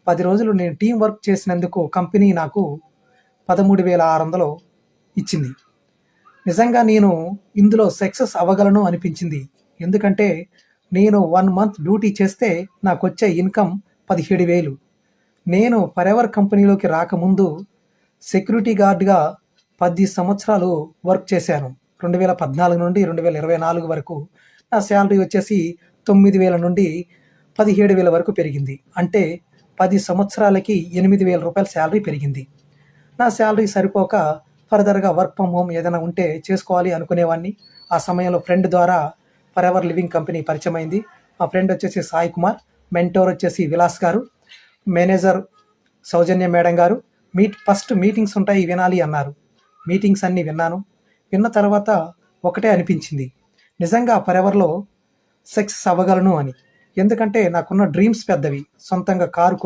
10 రోజులు నేను team work చేసినందుకు కంపెనీ నాకు 13,600 ఇచ్చింది. నిజంగా నేను ఇందులో సక్సెస్ అవ్వగలను అనిపించింది. ఎందుకంటే నేను 1 మంత్ డ్యూటీ చేస్తే నాకొచ్చే ఇన్‌కమ్ 17,000. నేను ఫరెవర్ కంపెనీలోకి రాకముందు సెక్యూరిటీ గార్డ్‌గా 10 సంవత్సరాలు వర్క్ చేశాను. 2014 నుండి 2024 వరకు నా శాలరీ వచ్చేసి 9,000 నుండి 17,000 వరకు పెరిగింది. అంటే 10 సంవత్సరాలకి రూ. 8,000 శాలరీ పెరిగింది. నా శాలరీ సరిపోక ఫర్దర్‌గా వర్క్ ఫ్రమ్ హోమ్ ఏదైనా ఉంటే చేసుకోవాలి అనుకునేవాడిని. ఆ సమయంలో ఫ్రెండ్ ద్వారా ఫరెవర్ లివింగ్ కంపెనీ పరిచయమైంది. మా ఫ్రెండ్ వచ్చేసి సాయి కుమార్, మెంటోర్ వచ్చేసి విలాస్ గారు, మేనేజర్ సౌజన్య మేడం గారు. ఫస్ట్ మీటింగ్స్ ఉంటాయి వినాలి అన్నారు. మీటింగ్స్ అన్నీ విన్నాను. విన్న తర్వాత ఒకటే అనిపించింది, నిజంగా ఫరెవర్‌లో సక్సెస్ అవ్వగలను అని. ఎందుకంటే నాకున్న డ్రీమ్స్ పెద్దవి. సొంతంగా కారు